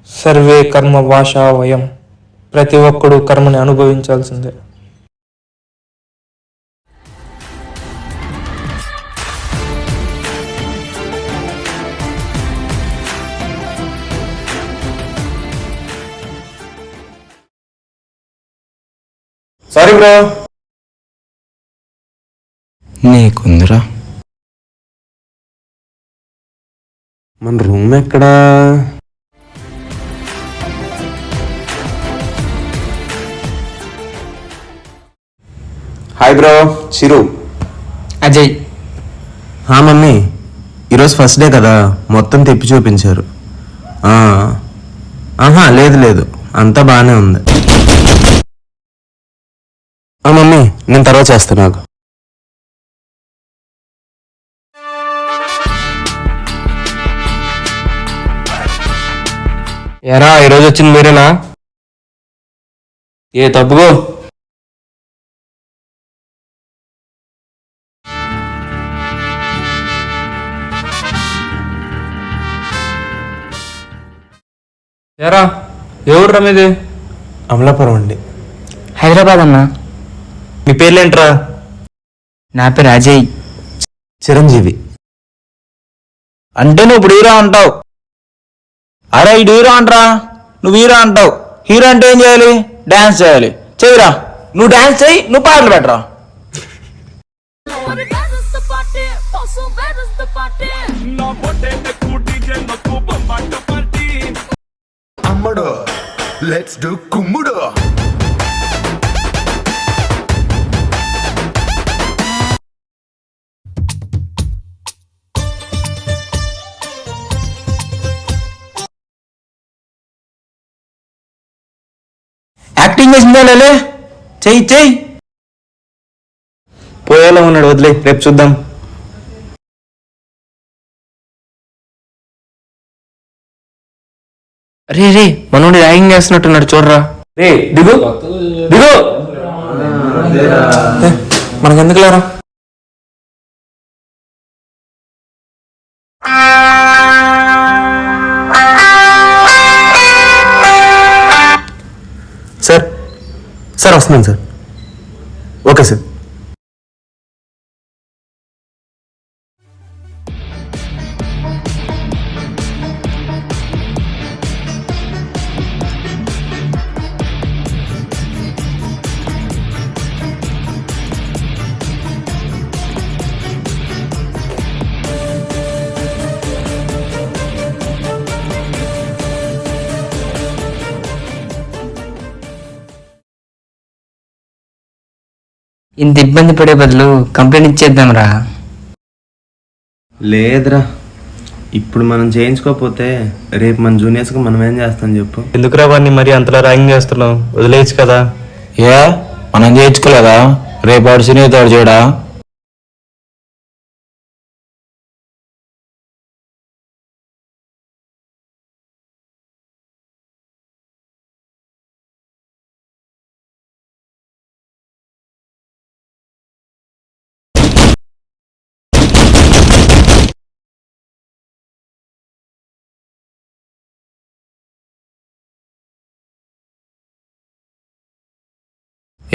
Survey కర్మ భాషా వయం. ప్రతి ఒక్కడు కర్మని అనుభవించాల్సిందే. Sorry bro. నీకుందిరా. మన రూమ్ ఎక్కడా? హాయ్ బ్రో, చిరు. అజయ్. మమ్మీ, ఈరోజు ఫస్ట్ డే కదా, మొత్తం తిప్పి చూపించారు. లేదు లేదు, అంతా బాగానే ఉంది. మమ్మీ, నేను తర్వాత చేస్తాను నాకు. ఎరా ఈరోజు వచ్చింది మీరేనా? తప్పుకో. ఎరా ఎవరు రమేది? అమలాపురం అండి. హైదరాబాద్ అన్నా. మీ పేర్లేంట్రా? నా పేరు అజయ్. చిరంజీవి. అంటే నువ్వు ఇప్పుడు హీరో అంటావు. అరే ఇటు హీరో అంటరా, నువ్వు హీరో అంటావు. హీరో అంటే ఏం చేయాలి? డాన్స్ చేయాలి. చెయ్యరా, నువ్వు డాన్స్ చెయ్యి, నువ్వు పాటలు పెట్టరా. అమ్మడు లెట్స్ డు కుమ్ముడు. యాక్టింగ్ చేసిందా లేలే? చెయ్యి చెయ్యి. పోయేలా ఉన్నాడు, వదిలే, రేపు చూద్దాం. రే రే మనోడి ర్యాగింగ్ చేస్తున్నట్టున్నాడు, చూడరా. రే దిగు దిగు. మనకెందుకు లేరా? సార్ వస్తున్నాను సార్. Okay sir. ఇంత ఇబ్బంది పడే బదులు కంప్లైంట్ ఇచ్చేద్దాం రా. లేదురా, ఇప్పుడు మనం చేయించుకోకపోతే రేపు మన జూనియర్స్కి మనం ఏం చేస్తాం చెప్పు. ఎందుకురా వాడిని మరి అంతలా ర్యాగింగ్ చేస్తున్నావు? వదిలేయచ్చు కదా. మనం చేయించుకోలేదా? రేపు వాడు సీనియర్ తోడు చేయడా?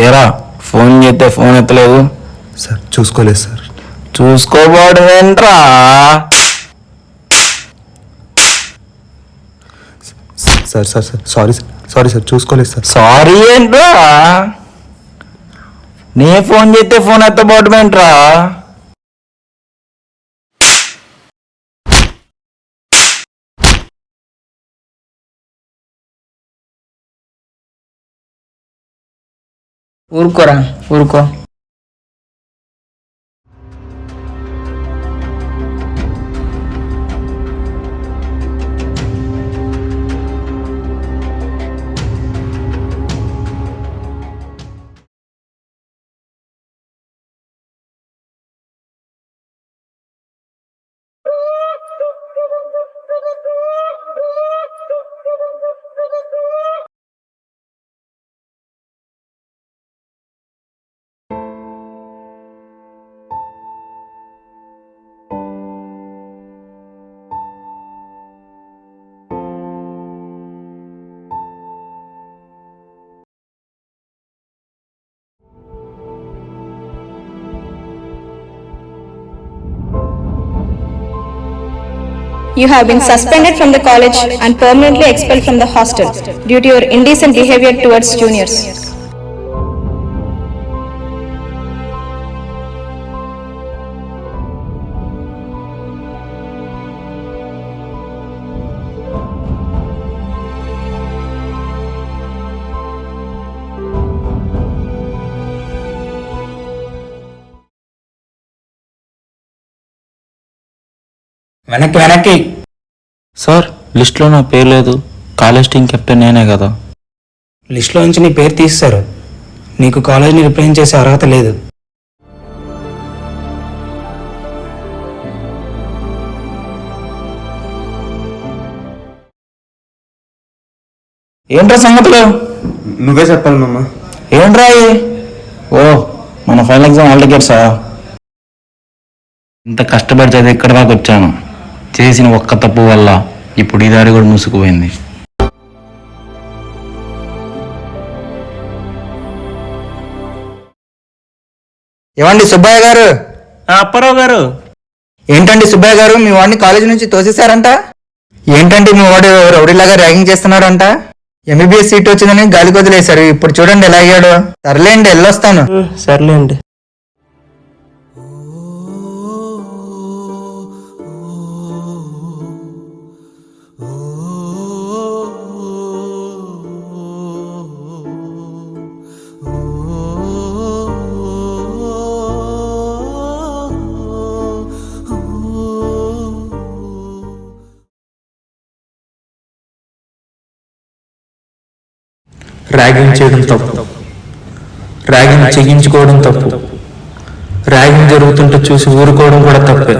ఏరా ఫోన్ చేస్తే ఫోన్ ఎత్తలేదు. సార్ చూసుకోలేదు సార్. చూసుకోబోడు ఏంట్రా? Sir sir sir sorry sir, sorry sir, చూసుకోలేదు సార్. సారీ ఏంట్రా? నీ ఫోన్ చేస్తే ఫోన్ ఎత్తబోవడం ఏంట్రా? ఊరుకోరా ఊరుకో. You have been suspended from the college and permanently expelled from the hostel due to your indecent behavior towards juniors. వెనక్కి sir లిస్ట్లో నా పేరు లేదు. కాలేజ్ టీం కెప్టెన్ నేనే కదా. లిస్ట్లో నుంచి నీ పేరు తీసేశారు. నీకు కాలేజీని రిప్రజెంట్ చేసే అర్హత లేదు. ఏంట్రా సంగతులు? నువ్వే చెప్పాలి మామ. ఏంట్రా ఓ మన ఫైనల్ ఎగ్జామ్ హాల్ టికెట్సా? ఇంత కష్టపడి చదివి ఇక్కడ దాకా వచ్చాను. చేసిన ఒక్క తప్పు వల్ల ఇప్పుడు ఈ దారి కూడా మూసుకుపోయింది. ఏమండి సుబ్బయ్య గారు? అప్పారావు గారు. ఏంటండి సుబ్బయ్య గారు, మీ వాడిని కాలేజీ నుంచి తోసేశారంట? ఏంటంటే మీ వాడు రౌడీలాగా ర్యాగింగ్ చేస్తున్నాడంట? ఎంబీబీఎస్ సీట్ వచ్చిందని గాలికి వదిలేశారు. ఇప్పుడు చూడండి ఎలా అయ్యాడు. సర్లేండి, వెళ్ళొస్తాను. సర్లేండి. ర్యాగింగ్ చేయడం తప్పు, ర్యాగింగ్ చేయించుకోవడం తప్పు, ర్యాగింగ్ జరుగుతుంటే చూసి ఊరుకోవడం కూడా తప్పే.